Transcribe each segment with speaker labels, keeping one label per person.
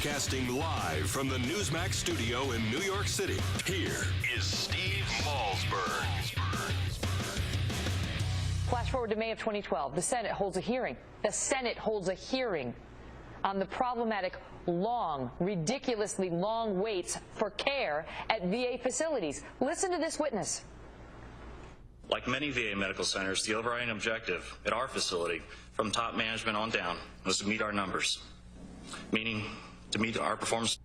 Speaker 1: Broadcasting live from the Newsmax studio in New York City, here is Steve Malzberg.
Speaker 2: Flash forward to May of 2012. The Senate holds a hearing. The Senate holds a hearing on the problematic ridiculously long waits for care at VA facilities. Listen to this witness.
Speaker 3: Like many VA medical centers, the overriding objective at our facility, from top management on down, was to meet our numbers, meaning to meet our performance.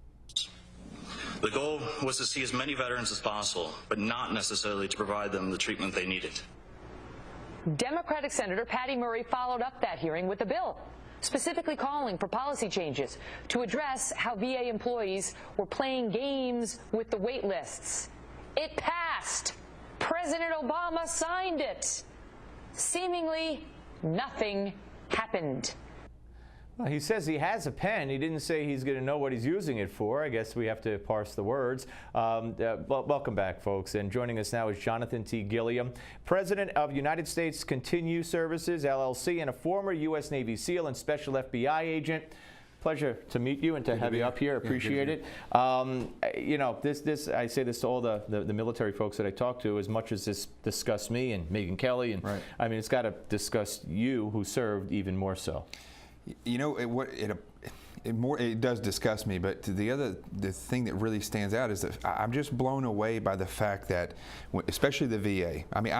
Speaker 3: The goal was to see as many veterans as possible, but not necessarily to provide them the treatment they needed.
Speaker 2: Democratic Senator Patty Murray followed up that hearing with a bill, specifically calling for policy changes to address how VA employees were playing games with the wait lists. It passed. President Obama signed it. Seemingly nothing happened.
Speaker 4: Well, he says he has a pen. He didn't say he's going to know what he's using it for. I guess we have to parse the words. Welcome back, folks. And joining us now is Johnathan T. Gilliam, president of United States Continue Services, LLC, and a former U.S. Navy SEAL and special FBI agent. Pleasure to meet you and to have you up here. Appreciate it. You know, I say this to all the military folks that I talk to. As much as this discussed me and Megyn Kelly, and I mean, it's got to discuss you, who served, even more so.
Speaker 5: You know, it does disgust me, but the thing that really stands out is that I'm just blown away by the fact that, especially the VA. I mean,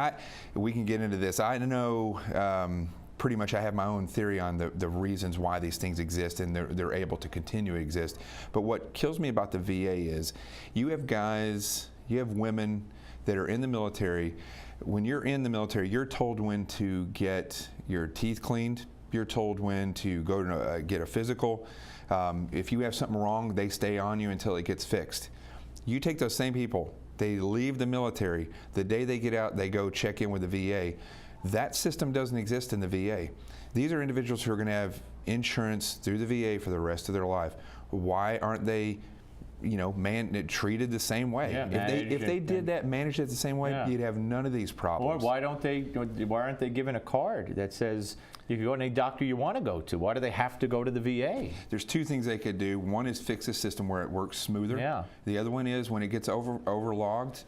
Speaker 5: we can get into this. I know. Pretty much I have my own theory on the reasons why these things exist, and they're able to continue to exist. But what kills me about the VA is you have guys, you have women that are in the military. When you're in the military, you're told when to get your teeth cleaned. You're told when to go to get a physical. If you have something wrong, they stay on you until it gets fixed. You take those same people, they leave the military. The day they get out, they go check in with the VA. That system doesn't exist in the VA. These are individuals who are going to have insurance through the VA for the rest of their life. Why aren't they, you know, treated the same way?
Speaker 4: Yeah,
Speaker 5: if they did that, managed it the same way, you'd have none of these problems.
Speaker 4: Or why aren't they given a card that says you can go to any doctor you want to go to? Why do they have to go to the VA?
Speaker 5: There's two things they could do. One is fix the system where it works smoother. Yeah. The other one is when it gets overlogged,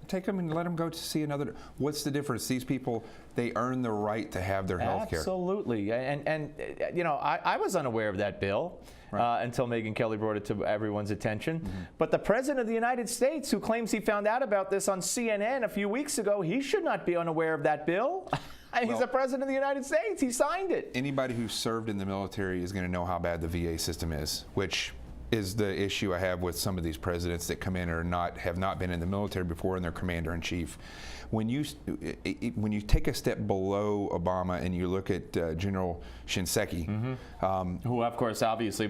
Speaker 5: take them and let them go to see another. What's the difference? These people, they earn the right to have their health care.
Speaker 4: Absolutely. And you know, I was unaware of that bill until Megyn Kelly brought it to everyone's attention. But the President of the United States, who claims he found out about this on CNN a few weeks ago, he should not be unaware of that bill. He's the President of the United States. He signed it.
Speaker 5: Anybody who served in the military is going to know how bad the VA system is, which is the issue I have with some of these presidents that come in or have not been in the military before, and they're commander-in-chief. When you take a step below Obama and you look at General Shinseki,
Speaker 4: who of course obviously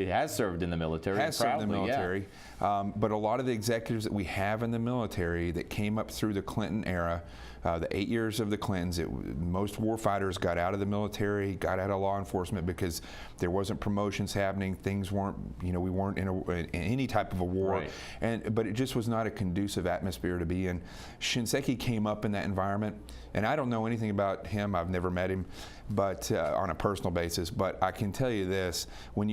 Speaker 4: has served in the military,
Speaker 5: but a lot of the executives that we have in the military that came up through the Clinton era, the 8 years of the Clintons, most war fighters got out of the military, got out of law enforcement because there wasn't promotions happening. Things weren't, you know, we weren't in any type of a war, but it just was not a conducive atmosphere to be in. Shinseki came up in that environment, and I don't know anything about him. I've never met him, but on a personal basis. But I can tell you this: when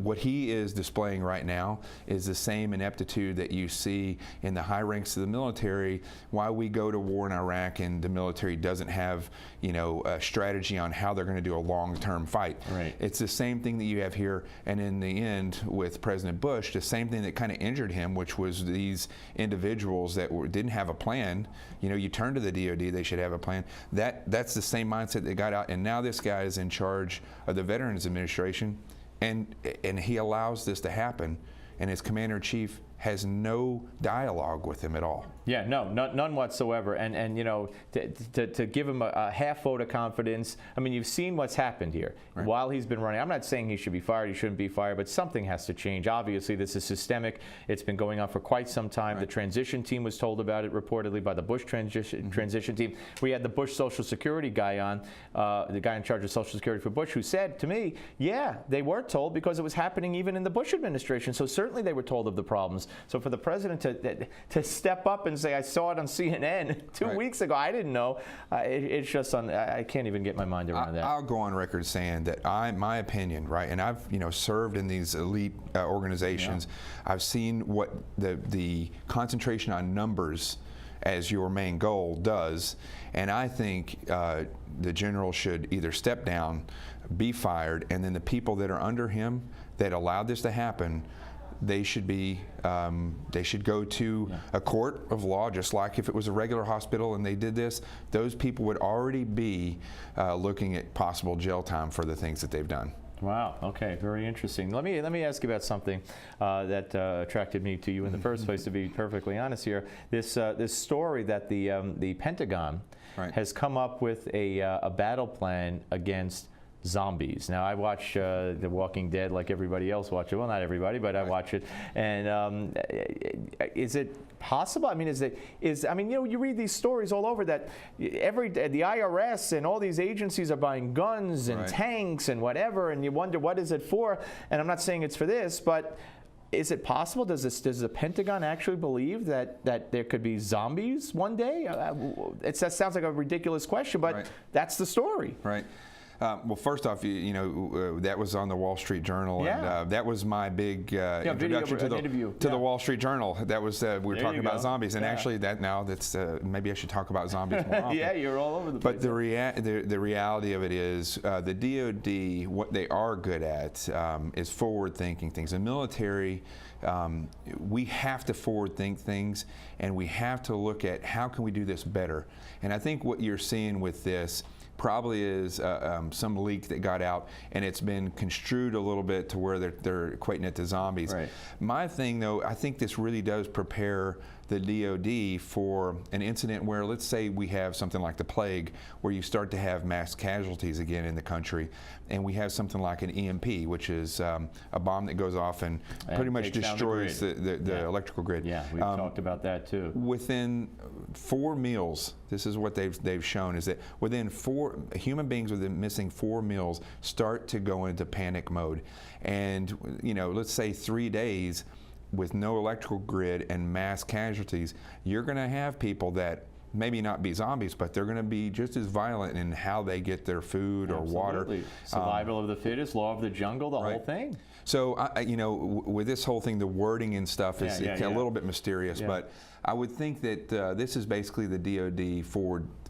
Speaker 5: what he is displaying right now is the same ineptitude that you see in the high ranks of the military. Why we go to war in Iraq and the military doesn't have, you know, a strategy on how they're going to do a long-term fight. It's the same thing that you have here, and in the end with President Bush, the same thing that kind of injured him, which was these individuals that didn't have a plan. You know, you turn to the DOD, they should have a plan. That's the same mindset that got out, and now this guy is in charge of the Veterans Administration, and he allows this to happen, and his commander-in-chief has no dialogue with him at all.
Speaker 4: Yeah, no, none whatsoever. And you know, to give him a half vote of confidence, I mean, you've seen what's happened here while he's been running. I'm not saying he should be fired, he shouldn't be fired, but something has to change. Obviously, this is systemic. It's been going on for quite some time. The transition team was told about it reportedly by the Bush transition team. We had the Bush Social Security guy on, the guy in charge of Social Security for Bush, who said to me, yeah, they were told because it was happening even in the Bush administration. So certainly they were told of the problems. So for the president to step up and say, I saw it on CNN 2 weeks ago, I didn't know, it's just I can't even get my mind around that.
Speaker 5: I'll go on record saying that my opinion, right, and I've served in these elite organizations. I've seen what the concentration on numbers as your main goal does, and I think the general should either step down, be fired, and then the people that are under him that allowed this to happen, they should go to a court of law, just like if it was a regular hospital and they did this. Those people would already be looking at possible jail time for the things that they've done.
Speaker 4: Wow. Okay. Very interesting. Let me ask you about something that attracted me to you in the first place. To be perfectly honest here, this story that the Pentagon has come up with a battle plan against zombies. Now, I watch The Walking Dead like everybody else watches. Well, not everybody, but I watch it. And is it possible? I mean, you read these stories all over that the IRS and all these agencies are buying guns and tanks and whatever, and you wonder what is it for? And I'm not saying it's for this, but is it possible? Does the Pentagon actually believe that there could be zombies one day? That sounds like a ridiculous question, but that's the story.
Speaker 5: Right. Well, first off, that was on the Wall Street Journal, and that was my big introduction to the Wall Street Journal. That was we were talking about zombies, and actually that's maybe I should talk about zombies more often.
Speaker 4: Yeah, you're all over the place.
Speaker 5: But the reality of it is the DoD, what they are good at is forward-thinking things. The military, we have to forward-think things, and we have to look at how can we do this better. And I think what you're seeing with this probably is some leak that got out, and it's been construed a little bit to where they're equating it to zombies.
Speaker 4: Right.
Speaker 5: My thing, though, I think this really does prepare the DoD for an incident where, let's say we have something like the plague, where you start to have mass casualties again in the country, and we have something like an EMP, which is a bomb that goes off and pretty much destroys the electrical grid.
Speaker 4: Yeah, we've talked about that too.
Speaker 5: Within 4 meals, this is what they've shown, is that within human beings within missing 4 meals start to go into panic mode. And let's say 3 days with no electrical grid and mass casualties, you're going to have people that maybe not be zombies, but they're going to be just as violent in how they get their food or water.
Speaker 4: Survival of the fittest, law of the jungle, the whole thing.
Speaker 5: So, with this whole thing, the wording and stuff is a little bit mysterious, but I would think that this is basically the DoD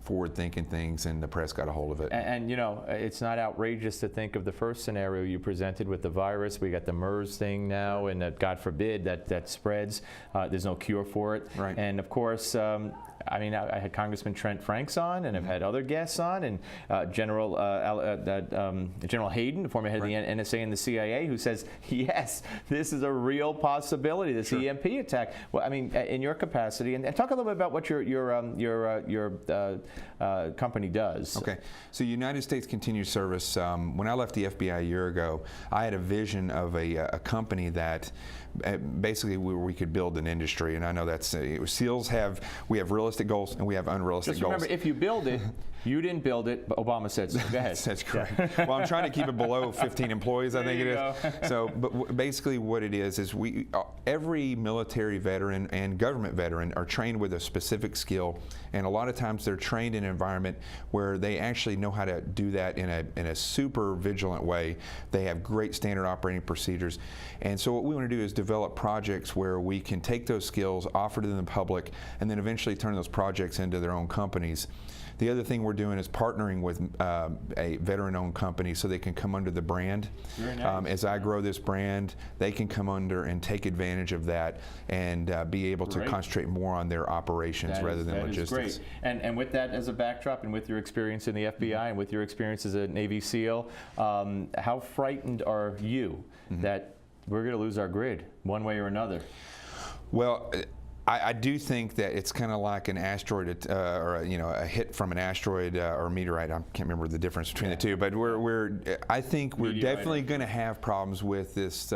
Speaker 5: forward-thinking things, and the press got a hold of it.
Speaker 4: And it's not outrageous to think of the first scenario you presented with the virus. We got the MERS thing now, and that, God forbid, that spreads. There's no cure for it.
Speaker 5: Right.
Speaker 4: And of course, I had Congressman Trent Franks on, and I've had other guests on, and General Hayden, the former head of the NSA and the CIA, who says, yes, this is a real possibility, this EMP attack. Well, I mean, in your capacity, and talk a little bit about what your company does.
Speaker 5: Okay, so United States Continuous Service, when I left the FBI a year ago, I had a vision of a company that basically we could build an industry, and I know that's we have realistic goals and we have unrealistic goals.
Speaker 4: Just remember, if you build it, you didn't build it, but Obama said so. Go ahead.
Speaker 5: That's correct. Well, I'm trying to keep it below 15 employees, I think it is. So, but basically what it is every military veteran and government veteran are trained with a specific skill, and a lot of times they're trained in an environment where they actually know how to do that in a super vigilant way. They have great standard operating procedures, and so what we want to do is develop projects where we can take those skills, offer to the public, and then eventually turn those projects into their own companies. The other thing we're doing is partnering with a veteran-owned company so they can come under the brand.
Speaker 4: Very nice.
Speaker 5: As I grow this brand, they can come under and take advantage of that and be able to concentrate more on their operations rather than logistics.
Speaker 4: That is great. And with that as a backdrop, and with your experience in the FBI, and with your experience as a Navy SEAL, how frightened are you that we're going to lose our grid one way or another?
Speaker 5: Well, I do think that it's kind of like an asteroid or a hit from an asteroid or meteorite. I can't remember the difference between the two, but I think we're definitely going to have problems with this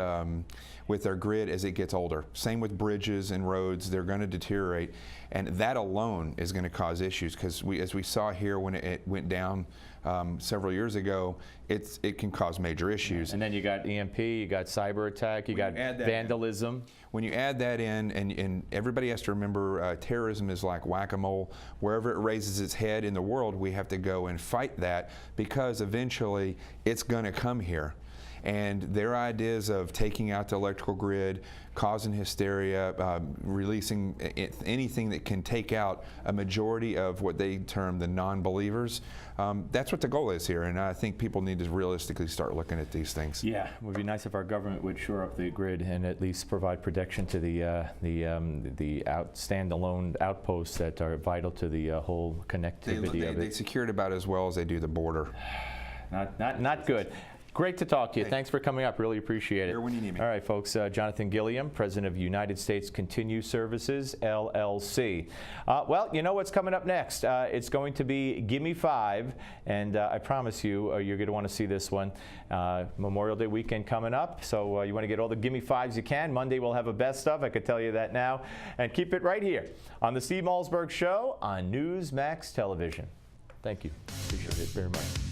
Speaker 5: with our grid as it gets older. Same with bridges and roads; they're going to deteriorate, and that alone is going to cause issues because as we saw here when it went down several years ago, it can cause major issues.
Speaker 4: And then you got EMP, you got cyber attack, you got vandalism.
Speaker 5: When you add that in, and everybody has to remember, terrorism is like whack-a-mole. Wherever it raises its head in the world, we have to go and fight that, because eventually it's going to come here. And their ideas of taking out the electrical grid, causing hysteria, releasing anything that can take out a majority of what they term the non-believers, that's what the goal is here. And I think people need to realistically start looking at these things.
Speaker 4: Yeah, it would be nice if our government would shore up the grid and at least provide protection to the standalone outposts that are vital to the whole connectivity of it.
Speaker 5: They secure it about as well as they do the border.
Speaker 4: Not good. Great to talk to you. Thanks for coming up. Really appreciate it.
Speaker 5: Here when you need me.
Speaker 4: All right, folks. Johnathan Gilliam, president of United States Continue Services, LLC. Well, you know what's coming up next. It's going to be Gimme 5, and I promise you, you're going to want to see this one. Memorial Day weekend coming up, so you want to get all the Gimme 5s you can. Monday we'll have a best of, I could tell you that now. And keep it right here on the Steve Malzberg Show on Newsmax Television. Thank you. Appreciate it very much.